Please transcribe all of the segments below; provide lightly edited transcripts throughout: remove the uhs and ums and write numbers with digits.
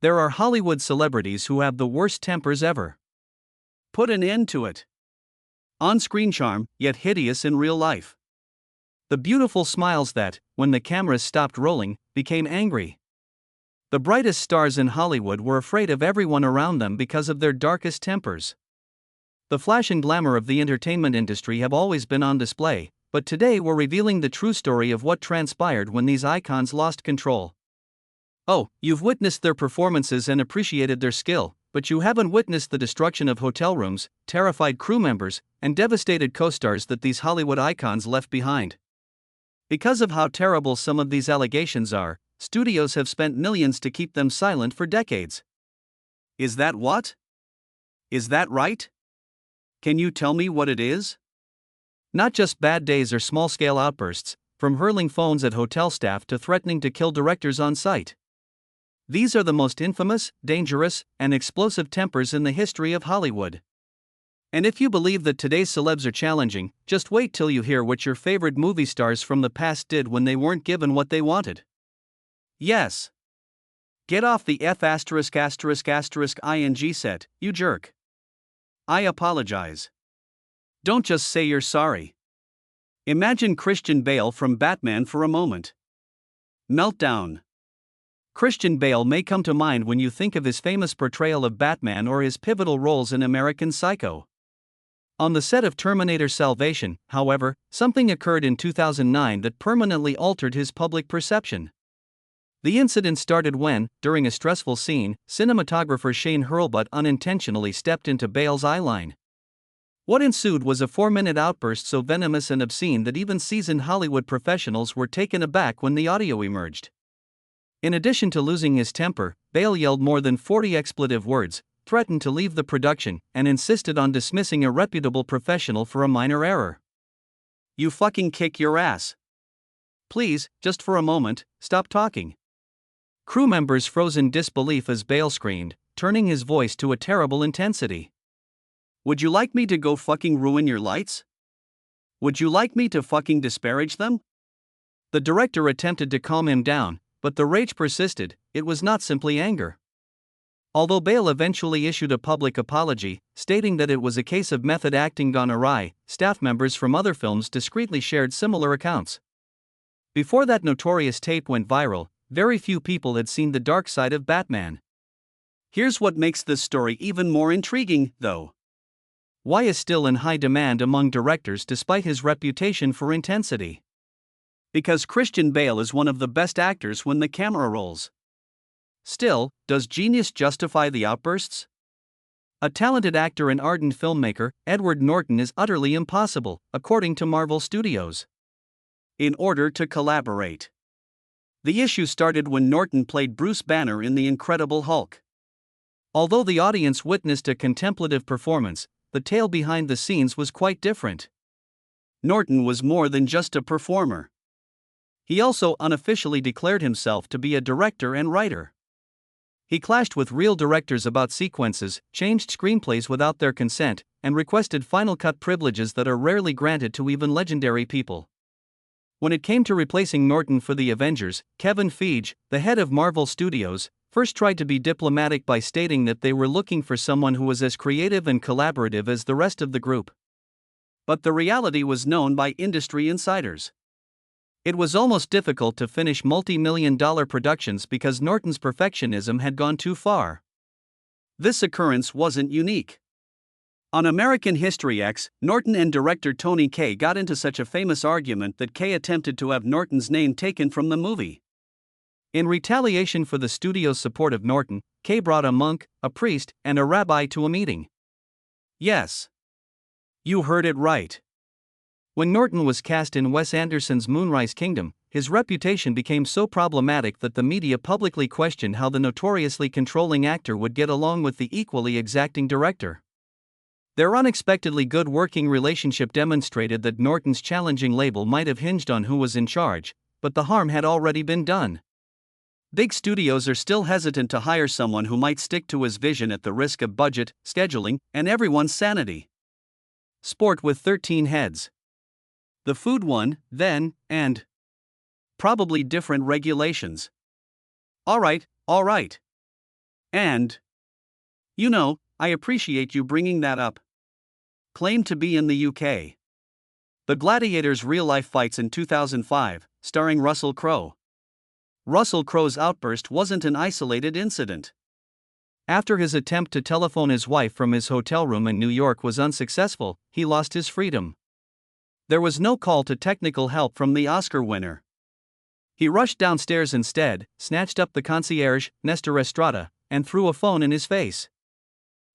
There are Hollywood celebrities who have the worst tempers ever. Put an end to it. On-screen charm, yet hideous in real life. The beautiful smiles that, when the cameras stopped rolling, became angry. The brightest stars in Hollywood were afraid of everyone around them because of their darkest tempers. The flash and glamour of the entertainment industry have always been on display, but today we're revealing the true story of what transpired when these icons lost control. Oh, you've witnessed their performances and appreciated their skill, but you haven't witnessed the destruction of hotel rooms, terrified crew members, and devastated co-stars that these Hollywood icons left behind. Because of how terrible some of these allegations are, studios have spent millions to keep them silent for decades. Is that what? Is that right? Can you tell me what it is? Not just bad days or small-scale outbursts, from hurling phones at hotel staff to threatening to kill directors on site. These are the most infamous, dangerous, and explosive tempers in the history of Hollywood. And if you believe that today's celebs are challenging, just wait till you hear what your favorite movie stars from the past did when they weren't given what they wanted. Yes. Get off the F***ing set, you jerk. I apologize. Don't just say you're sorry. Imagine Christian Bale from Batman for a moment. Meltdown. Christian Bale may come to mind when you think of his famous portrayal of Batman or his pivotal roles in American Psycho. On the set of Terminator Salvation, however, something occurred in 2009 that permanently altered his public perception. The incident started when, during a stressful scene, cinematographer Shane Hurlbut unintentionally stepped into Bale's eyeline. What ensued was a 4-minute outburst so venomous and obscene that even seasoned Hollywood professionals were taken aback when the audio emerged. In addition to losing his temper, Bale yelled more than 40 expletive words, threatened to leave the production, and insisted on dismissing a reputable professional for a minor error. You fucking kick your ass. Please, just for a moment, stop talking. Crew members froze in disbelief as Bale screamed, turning his voice to a terrible intensity. Would you like me to go fucking ruin your lights? Would you like me to fucking disparage them? The director attempted to calm him down, but the rage persisted. It was not simply anger. Although Bale eventually issued a public apology, stating that it was a case of method acting gone awry, staff members from other films discreetly shared similar accounts. Before that notorious tape went viral, very few people had seen the dark side of Batman. Here's what makes this story even more intriguing, though. Why is still in high demand among directors despite his reputation for intensity? Because Christian Bale is one of the best actors when the camera rolls. Still, does genius justify the outbursts? A talented actor and ardent filmmaker, Edward Norton is utterly impossible, according to Marvel Studios. In order to collaborate. The issue started when Norton played Bruce Banner in The Incredible Hulk. Although the audience witnessed a contemplative performance, the tale behind the scenes was quite different. Norton was more than just a performer. He also unofficially declared himself to be a director and writer. He clashed with real directors about sequences, changed screenplays without their consent, and requested final cut privileges that are rarely granted to even legendary people. When it came to replacing Norton for the Avengers, Kevin Feige, the head of Marvel Studios, first tried to be diplomatic by stating that they were looking for someone who was as creative and collaborative as the rest of the group. But the reality was known by industry insiders. It was almost difficult to finish multi-million-dollar productions because Norton's perfectionism had gone too far. This occurrence wasn't unique. On American History X, Norton and director Tony Kaye got into such a famous argument that Kaye attempted to have Norton's name taken from the movie. In retaliation for the studio's support of Norton, Kaye brought a monk, a priest, and a rabbi to a meeting. Yes. You heard it right. When Norton was cast in Wes Anderson's Moonrise Kingdom, his reputation became so problematic that the media publicly questioned how the notoriously controlling actor would get along with the equally exacting director. Their unexpectedly good working relationship demonstrated that Norton's challenging label might have hinged on who was in charge, but the harm had already been done. Big studios are still hesitant to hire someone who might stick to his vision at the risk of budget, scheduling, and everyone's sanity. Sport with 13 heads. The food one, then, and probably different regulations. All right. And, I appreciate you bringing that up. Claimed to be in the UK. The Gladiators real-life fights in 2005, starring Russell Crowe. Russell Crowe's outburst wasn't an isolated incident. After his attempt to telephone his wife from his hotel room in New York was unsuccessful, he lost his freedom. There was no call to technical help from the Oscar winner. He rushed downstairs instead, snatched up the concierge, Nestor Estrada, and threw a phone in his face.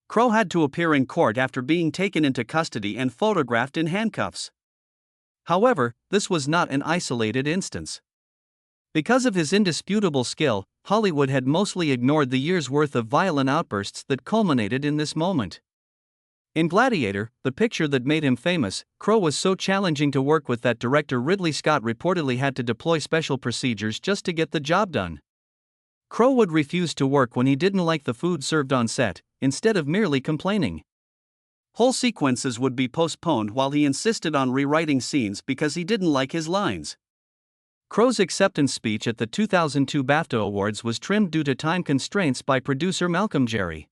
Crowe had to appear in court after being taken into custody and photographed in handcuffs. However, this was not an isolated instance. Because of his indisputable skill, Hollywood had mostly ignored the year's worth of violent outbursts that culminated in this moment. In Gladiator, the picture that made him famous, Crowe was so challenging to work with that director Ridley Scott reportedly had to deploy special procedures just to get the job done. Crowe would refuse to work when he didn't like the food served on set, instead of merely complaining. Whole sequences would be postponed while he insisted on rewriting scenes because he didn't like his lines. Crowe's acceptance speech at the 2002 BAFTA Awards was trimmed due to time constraints by producer Malcolm Jerry.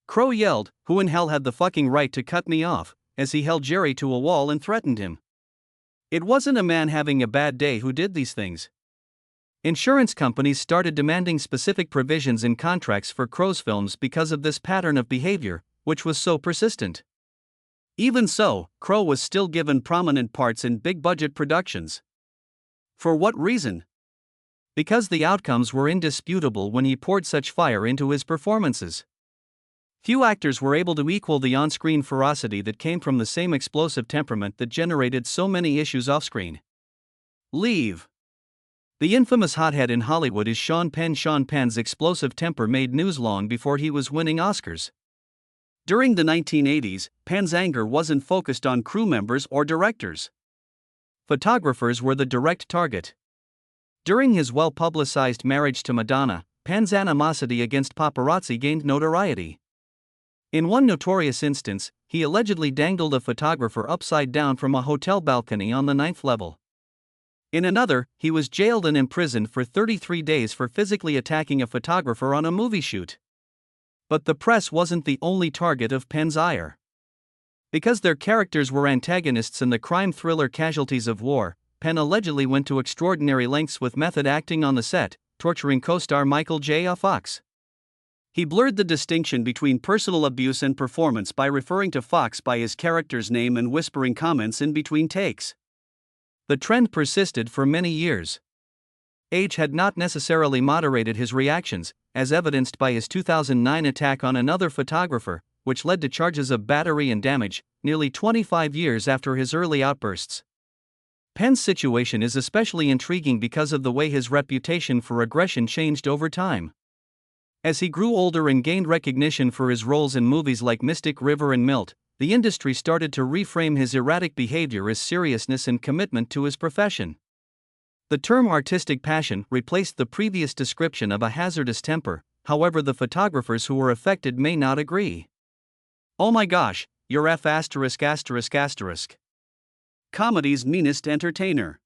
Crowe yelled, "Who in hell had the fucking right to cut me off?" as he held Jerry to a wall and threatened him. It wasn't a man having a bad day who did these things. Insurance companies started demanding specific provisions in contracts for Crowe's films because of this pattern of behavior, which was so persistent. Even so, Crowe was still given prominent parts in big-budget productions. For what reason? Because the outcomes were indisputable when he poured such fire into his performances. Few actors were able to equal the on-screen ferocity that came from the same explosive temperament that generated so many issues off-screen. Leave. The infamous hothead in Hollywood is Sean Penn. Sean Penn's explosive temper made news long before he was winning Oscars. During the 1980s, Penn's anger wasn't focused on crew members or directors. Photographers were the direct target. During his well-publicized marriage to Madonna, Penn's animosity against paparazzi gained notoriety. In one notorious instance, he allegedly dangled a photographer upside down from a hotel balcony on the 9th level. In another, he was jailed and imprisoned for 33 days for physically attacking a photographer on a movie shoot. But the press wasn't the only target of Penn's ire. Because their characters were antagonists in the crime thriller Casualties of War, Penn allegedly went to extraordinary lengths with method acting on the set, torturing co-star Michael J. Fox. He blurred the distinction between personal abuse and performance by referring to Fox by his character's name and whispering comments in between takes. The trend persisted for many years. Age had not necessarily moderated his reactions, as evidenced by his 2009 attack on another photographer, which led to charges of battery and damage, nearly 25 years after his early outbursts. Penn's situation is especially intriguing because of the way his reputation for aggression changed over time. As he grew older and gained recognition for his roles in movies like Mystic River and Milt, the industry started to reframe his erratic behavior as seriousness and commitment to his profession. The term artistic passion replaced the previous description of a hazardous temper, however the photographers who were affected may not agree. Oh my gosh, you're F*******. Comedy's meanest entertainer.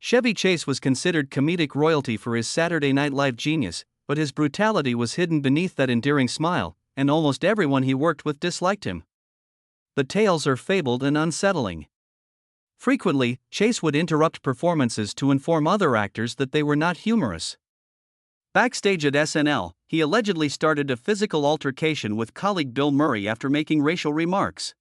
Chevy Chase was considered comedic royalty for his Saturday Night Live genius, but his brutality was hidden beneath that endearing smile, and almost everyone he worked with disliked him. The tales are fabled and unsettling. Frequently, Chase would interrupt performances to inform other actors that they were not humorous. Backstage at SNL, he allegedly started a physical altercation with colleague Bill Murray after making racial remarks.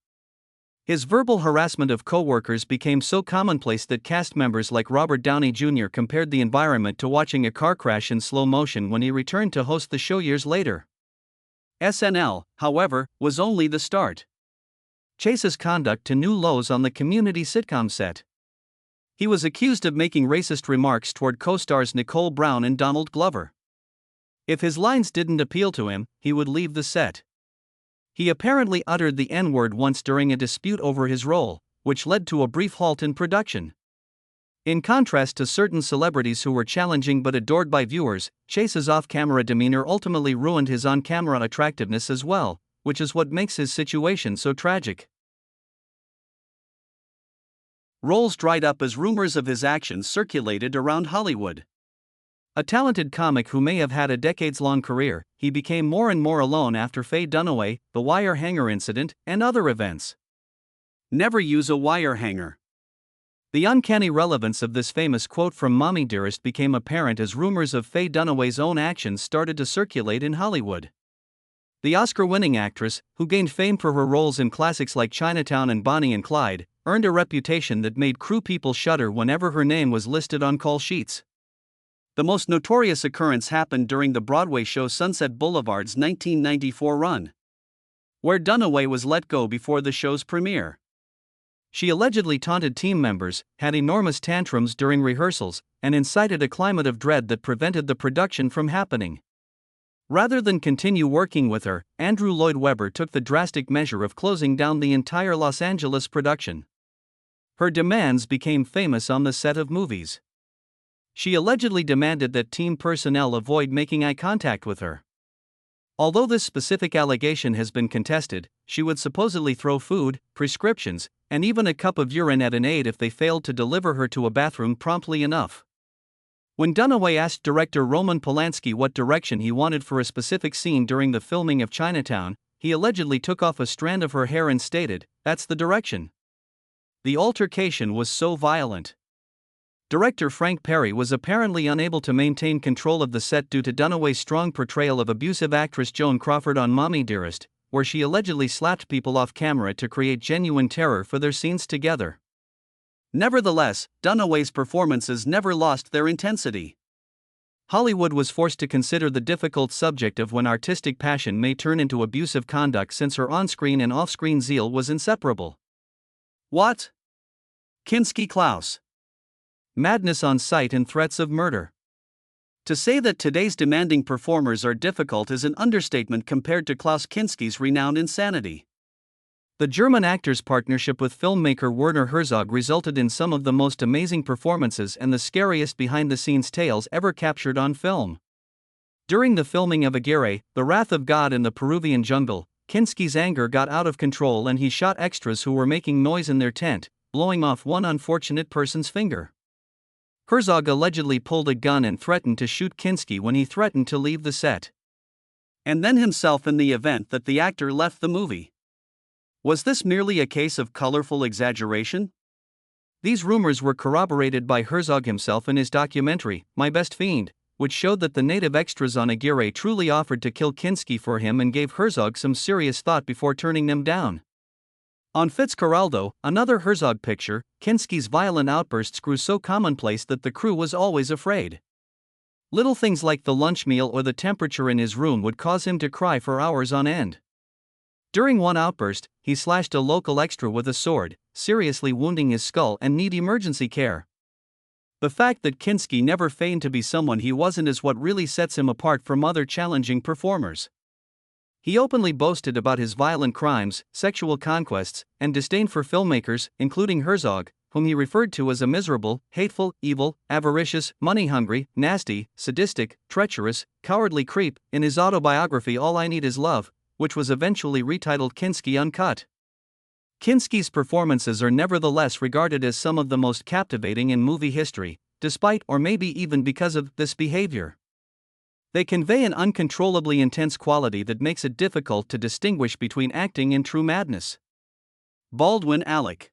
His verbal harassment of co-workers became so commonplace that cast members like Robert Downey Jr. compared the environment to watching a car crash in slow motion when he returned to host the show years later. SNL, however, was only the start. Chase's conduct to new lows on the Community sitcom set. He was accused of making racist remarks toward co-stars Nicole Brown and Donald Glover. If his lines didn't appeal to him, he would leave the set. He apparently uttered the N-word once during a dispute over his role, which led to a brief halt in production. In contrast to certain celebrities who were challenging but adored by viewers, Chase's off-camera demeanor ultimately ruined his on-camera attractiveness as well, which is what makes his situation so tragic. Roles dried up as rumors of his actions circulated around Hollywood. A talented comic who may have had a decades-long career, he became more and more alone after Faye Dunaway, the wire hanger incident, and other events. Never use a wire hanger. The uncanny relevance of this famous quote from Mommy Dearest became apparent as rumors of Faye Dunaway's own actions started to circulate in Hollywood. The Oscar-winning actress, who gained fame for her roles in classics like Chinatown and Bonnie and Clyde, earned a reputation that made crew people shudder whenever her name was listed on call sheets. The most notorious occurrence happened during the Broadway show Sunset Boulevard's 1994 run, where Dunaway was let go before the show's premiere. She allegedly taunted team members, had enormous tantrums during rehearsals, and incited a climate of dread that prevented the production from happening. Rather than continue working with her, Andrew Lloyd Webber took the drastic measure of closing down the entire Los Angeles production. Her demands became famous on the set of movies. She allegedly demanded that team personnel avoid making eye contact with her. Although this specific allegation has been contested, she would supposedly throw food, prescriptions, and even a cup of urine at an aide if they failed to deliver her to a bathroom promptly enough. When Dunaway asked director Roman Polanski what direction he wanted for a specific scene during the filming of Chinatown, he allegedly took off a strand of her hair and stated, "That's the direction." The altercation was so violent. Director Frank Perry was apparently unable to maintain control of the set due to Dunaway's strong portrayal of abusive actress Joan Crawford on Mommy Dearest, where she allegedly slapped people off camera to create genuine terror for their scenes together. Nevertheless, Dunaway's performances never lost their intensity. Hollywood was forced to consider the difficult subject of when artistic passion may turn into abusive conduct, since her on-screen and off-screen zeal was inseparable. What? Kinski Klaus. Madness on sight and threats of murder. To say that today's demanding performers are difficult is an understatement compared to Klaus Kinski's renowned insanity. The German actor's partnership with filmmaker Werner Herzog resulted in some of the most amazing performances and the scariest behind-the-scenes tales ever captured on film. During the filming of Aguirre, The Wrath of God in the Peruvian jungle, Kinski's anger got out of control and he shot extras who were making noise in their tent, blowing off one unfortunate person's finger. Herzog allegedly pulled a gun and threatened to shoot Kinski when he threatened to leave the set, and then himself in the event that the actor left the movie. Was this merely a case of colorful exaggeration? These rumors were corroborated by Herzog himself in his documentary, My Best Fiend, which showed that the native extras on Aguirre truly offered to kill Kinski for him and gave Herzog some serious thought before turning them down. On Fitzcarraldo, another Herzog picture, Kinski's violent outbursts grew so commonplace that the crew was always afraid. Little things like the lunch meal or the temperature in his room would cause him to cry for hours on end. During one outburst, he slashed a local extra with a sword, seriously wounding his skull and need emergency care. The fact that Kinski never feigned to be someone he wasn't is what really sets him apart from other challenging performers. He openly boasted about his violent crimes, sexual conquests, and disdain for filmmakers, including Herzog, whom he referred to as a miserable, hateful, evil, avaricious, money-hungry, nasty, sadistic, treacherous, cowardly creep, in his autobiography All I Need Is Love, which was eventually retitled Kinski Uncut. Kinski's performances are nevertheless regarded as some of the most captivating in movie history, despite or maybe even because of this behavior. They convey an uncontrollably intense quality that makes it difficult to distinguish between acting and true madness. Baldwin Alec.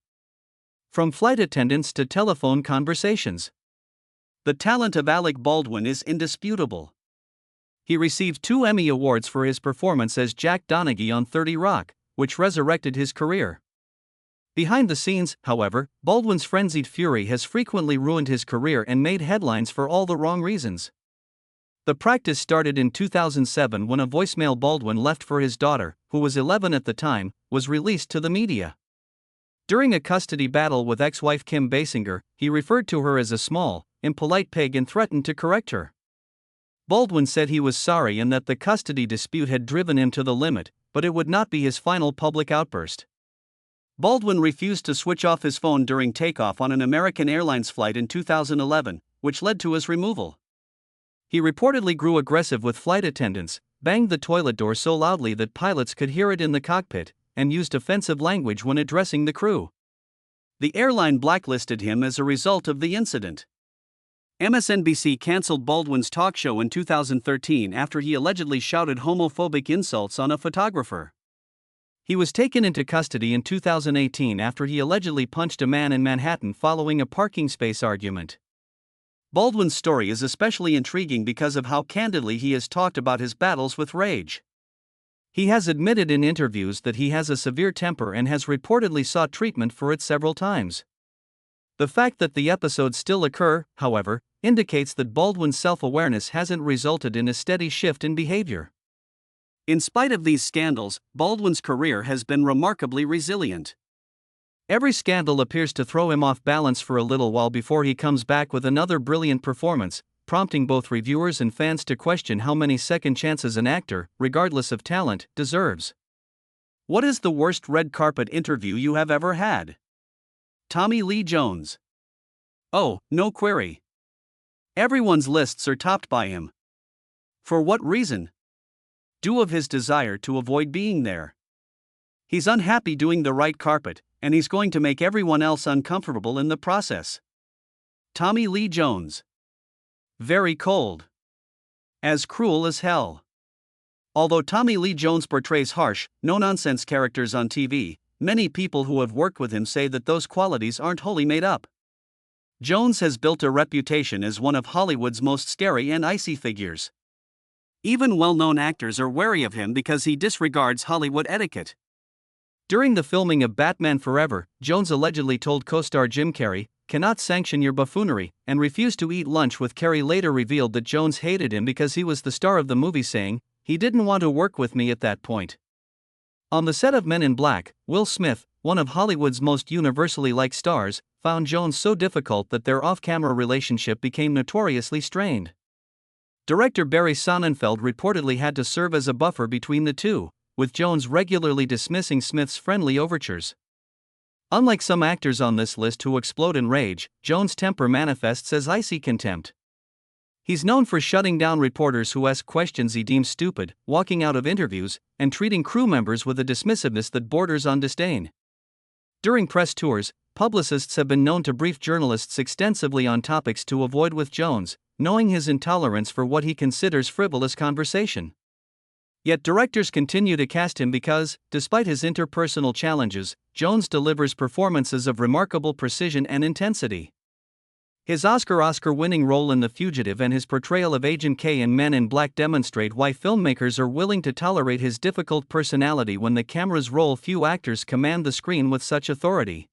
From flight attendants to telephone conversations, the talent of Alec Baldwin is indisputable. He received 2 Emmy Awards for his performance as Jack Donaghy on 30 Rock, which resurrected his career. Behind the scenes, however, Baldwin's frenzied fury has frequently ruined his career and made headlines for all the wrong reasons. The practice started in 2007 when a voicemail Baldwin left for his daughter, who was 11 at the time, was released to the media. During a custody battle with ex-wife Kim Basinger, he referred to her as a small, impolite pig and threatened to correct her. Baldwin said he was sorry and that the custody dispute had driven him to the limit, but it would not be his final public outburst. Baldwin refused to switch off his phone during takeoff on an American Airlines flight in 2011, which led to his removal. He reportedly grew aggressive with flight attendants, banged the toilet door so loudly that pilots could hear it in the cockpit, and used offensive language when addressing the crew. The airline blacklisted him as a result of the incident. MSNBC canceled Baldwin's talk show in 2013 after he allegedly shouted homophobic insults on a photographer. He was taken into custody in 2018 after he allegedly punched a man in Manhattan following a parking space argument. Baldwin's story is especially intriguing because of how candidly he has talked about his battles with rage. He has admitted in interviews that he has a severe temper and has reportedly sought treatment for it several times. The fact that the episodes still occur, however, indicates that Baldwin's self-awareness hasn't resulted in a steady shift in behavior. In spite of these scandals, Baldwin's career has been remarkably resilient. Every scandal appears to throw him off balance for a little while before he comes back with another brilliant performance, prompting both reviewers and fans to question how many second chances an actor, regardless of talent, deserves. What is the worst red carpet interview you have ever had? Tommy Lee Jones. Oh, no query. Everyone's lists are topped by him. For what reason? Due of his desire to avoid being there. He's unhappy doing the right carpet, and he's going to make everyone else uncomfortable in the process. Tommy Lee Jones. Very cold. As cruel as hell. Although Tommy Lee Jones portrays harsh, no-nonsense characters on TV, many people who have worked with him say that those qualities aren't wholly made up. Jones has built a reputation as one of Hollywood's most scary and icy figures. Even well-known actors are wary of him because he disregards Hollywood etiquette. During the filming of Batman Forever, Jones allegedly told co-star Jim Carrey, "Cannot sanction your buffoonery," and refused to eat lunch with Carrey. Later revealed that Jones hated him because he was the star of the movie, saying, "He didn't want to work with me at that point." On the set of Men in Black, Will Smith, one of Hollywood's most universally liked stars, found Jones so difficult that their off-camera relationship became notoriously strained. Director Barry Sonnenfeld reportedly had to serve as a buffer between the two, with Jones regularly dismissing Smith's friendly overtures. Unlike some actors on this list who explode in rage, Jones' temper manifests as icy contempt. He's known for shutting down reporters who ask questions he deems stupid, walking out of interviews, and treating crew members with a dismissiveness that borders on disdain. During press tours, publicists have been known to brief journalists extensively on topics to avoid with Jones, knowing his intolerance for what he considers frivolous conversation. Yet directors continue to cast him because, despite his interpersonal challenges, Jones delivers performances of remarkable precision and intensity. His Oscar-winning role in The Fugitive and his portrayal of Agent K in Men in Black demonstrate why filmmakers are willing to tolerate his difficult personality when the cameras roll. Few actors command the screen with such authority.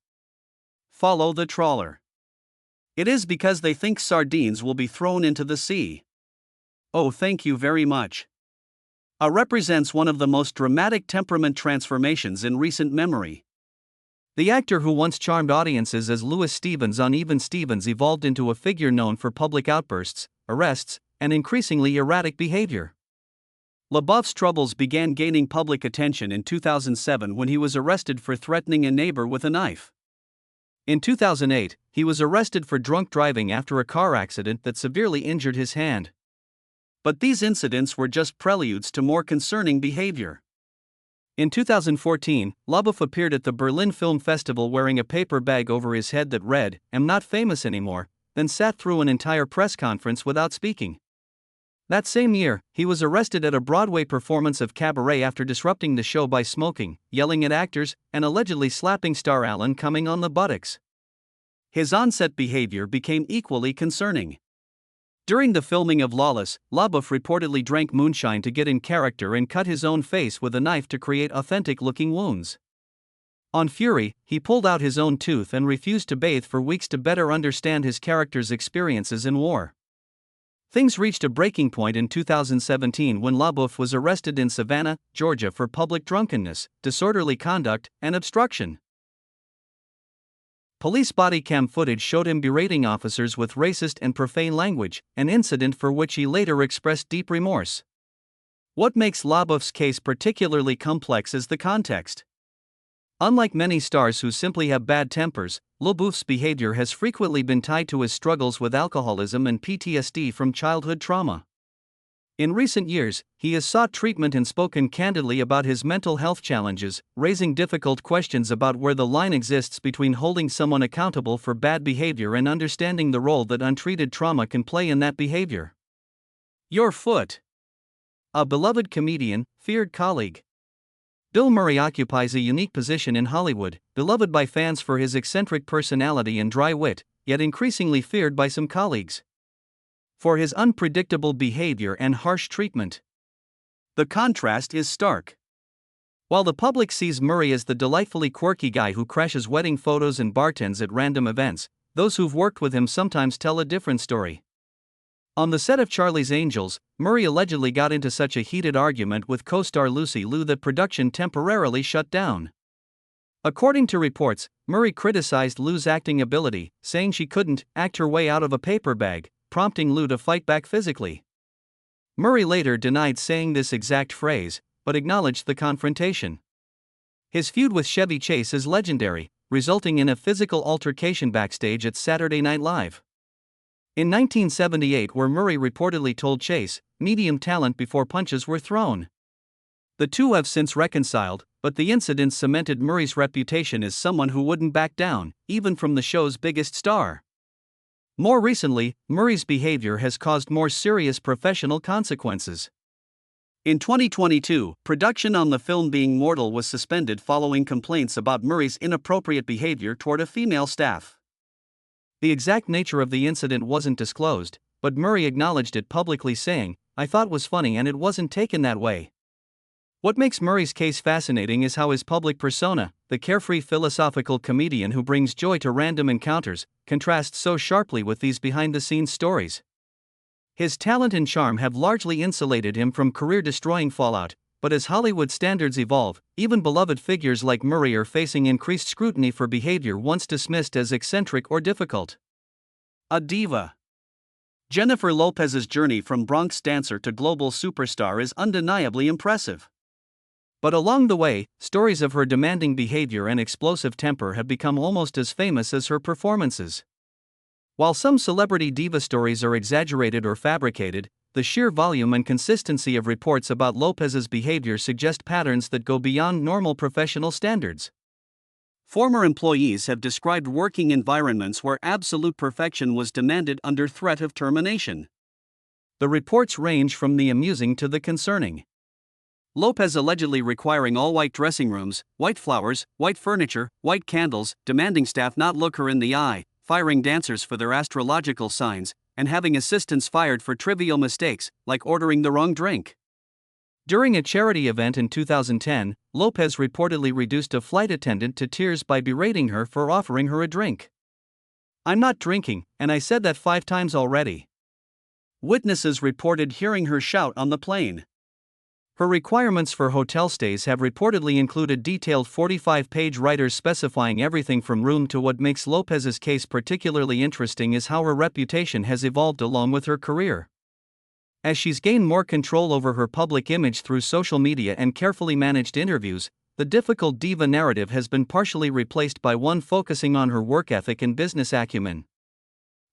Follow the trawler. It is because they think sardines will be thrown into the sea. Oh, thank you very much. Represents one of the most dramatic temperament transformations in recent memory. The actor who once charmed audiences as Louis Stevens on Even Stevens evolved into a figure known for public outbursts, arrests, and increasingly erratic behavior. LaBeouf's troubles began gaining public attention in 2007 when he was arrested for threatening a neighbor with a knife. In 2008, he was arrested for drunk driving after a car accident that severely injured his hand. But these incidents were just preludes to more concerning behavior. In 2014, LaBeouf appeared at the Berlin Film Festival wearing a paper bag over his head that read, "I'm not famous anymore," then sat through an entire press conference without speaking. That same year, he was arrested at a Broadway performance of Cabaret after disrupting the show by smoking, yelling at actors, and allegedly slapping star Alan Cumming on the buttocks. His on-set behavior became equally concerning. During the filming of Lawless, LaBeouf reportedly drank moonshine to get in character and cut his own face with a knife to create authentic-looking wounds. On Fury, he pulled out his own tooth and refused to bathe for weeks to better understand his character's experiences in war. Things reached a breaking point in 2017 when LaBeouf was arrested in Savannah, Georgia for public drunkenness, disorderly conduct, and obstruction. Police body cam footage showed him berating officers with racist and profane language, an incident for which he later expressed deep remorse. What makes LaBeouf's case particularly complex is the context. Unlike many stars who simply have bad tempers, LaBeouf's behavior has frequently been tied to his struggles with alcoholism and PTSD from childhood trauma. In recent years, he has sought treatment and spoken candidly about his mental health challenges, raising difficult questions about where the line exists between holding someone accountable for bad behavior and understanding the role that untreated trauma can play in that behavior. Your foot. A beloved comedian, feared colleague. Bill Murray occupies a unique position in Hollywood, beloved by fans for his eccentric personality and dry wit, yet increasingly feared by some colleagues for his unpredictable behavior and harsh treatment. The contrast is stark. While the public sees Murray as the delightfully quirky guy who crashes wedding photos and bartends at random events, those who've worked with him sometimes tell a different story. On the set of Charlie's Angels, Murray allegedly got into such a heated argument with co-star Lucy Liu that production temporarily shut down. According to reports, Murray criticized Liu's acting ability, saying she couldn't act her way out of a paper bag, prompting Liu to fight back physically. Murray later denied saying this exact phrase, but acknowledged the confrontation. His feud with Chevy Chase is legendary, resulting in a physical altercation backstage at Saturday Night Live. In 1978, where Murray reportedly told Chase, "medium talent" before punches were thrown. The two have since reconciled, but the incident cemented Murray's reputation as someone who wouldn't back down, even from the show's biggest star. More recently, Murray's behavior has caused more serious professional consequences. In 2022, production on the film Being Mortal was suspended following complaints about Murray's inappropriate behavior toward a female staff. The exact nature of the incident wasn't disclosed, but Murray acknowledged it publicly, saying, "I thought it was funny and it wasn't taken that way." What makes Murray's case fascinating is how his public persona, the carefree philosophical comedian who brings joy to random encounters, contrasts so sharply with these behind-the-scenes stories. His talent and charm have largely insulated him from career-destroying fallout, but as Hollywood standards evolve, even beloved figures like Murray are facing increased scrutiny for behavior once dismissed as eccentric or difficult. A diva. Jennifer Lopez's journey from Bronx dancer to global superstar is undeniably impressive. But along the way, stories of her demanding behavior and explosive temper have become almost as famous as her performances. While some celebrity diva stories are exaggerated or fabricated, the sheer volume and consistency of reports about Lopez's behavior suggest patterns that go beyond normal professional standards. Former employees have described working environments where absolute perfection was demanded under threat of termination. The reports range from the amusing to the concerning. Lopez allegedly requiring all-white dressing rooms, white flowers, white furniture, white candles, demanding staff not look her in the eye, firing dancers for their astrological signs, and having assistants fired for trivial mistakes, like ordering the wrong drink. During a charity event in 2010, Lopez reportedly reduced a flight attendant to tears by berating her for offering her a drink. "I'm not drinking, and I said that 5 times already." Witnesses reported hearing her shout on the plane. Her requirements for hotel stays have reportedly included detailed 45-page writers specifying everything from room to. What makes Lopez's case particularly interesting is how her reputation has evolved along with her career. As she's gained more control over her public image through social media and carefully managed interviews, the difficult diva narrative has been partially replaced by one focusing on her work ethic and business acumen.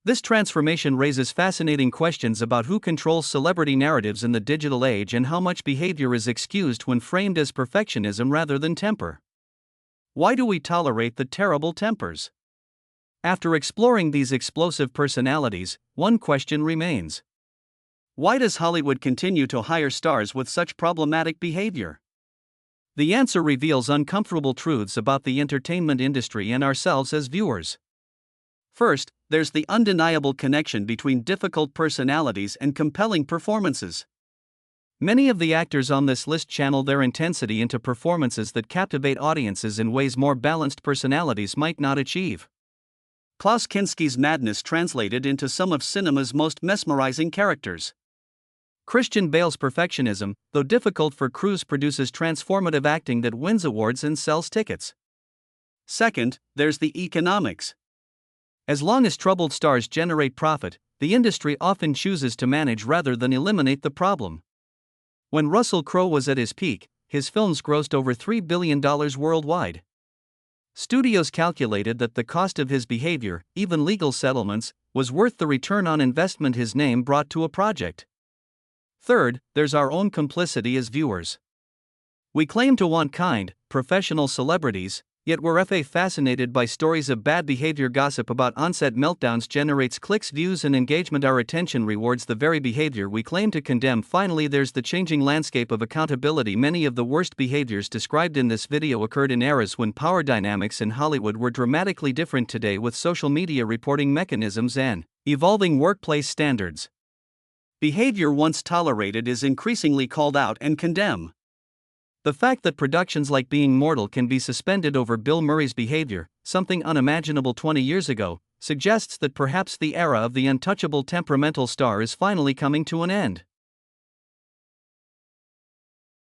This transformation raises fascinating questions about who controls celebrity narratives in the digital age and how much behavior is excused when framed as perfectionism rather than temper. Why do we tolerate the terrible tempers? After exploring these explosive personalities, one question remains. Why does Hollywood continue to hire stars with such problematic behavior? The answer reveals uncomfortable truths about the entertainment industry and ourselves as viewers. First, there's the undeniable connection between difficult personalities and compelling performances. Many of the actors on this list channel their intensity into performances that captivate audiences in ways more balanced personalities might not achieve. Klaus Kinski's madness translated into some of cinema's most mesmerizing characters. Christian Bale's perfectionism, though difficult for Cruise, produces transformative acting that wins awards and sells tickets. Second, there's the economics. As long as troubled stars generate profit, the industry often chooses to manage rather than eliminate the problem. When Russell Crowe was at his peak, his films grossed over $3 billion worldwide. Studios calculated that the cost of his behavior, even legal settlements, was worth the return on investment his name brought to a project. Third, there's our own complicity as viewers. We claim to want kind, professional celebrities, yet we're fascinated by stories of bad behavior. Gossip about on-set meltdowns generates clicks, views, and engagement. Our attention rewards the very behavior we claim to condemn. Finally, there's the changing landscape of accountability. Many of the worst behaviors described in this video occurred in eras when power dynamics in Hollywood were dramatically different. Today, with social media reporting mechanisms and evolving workplace standards, behavior once tolerated is increasingly called out and condemned. The fact that productions like Being Mortal can be suspended over Bill Murray's behavior, something unimaginable 20 years ago, suggests that perhaps the era of the untouchable temperamental star is finally coming to an end.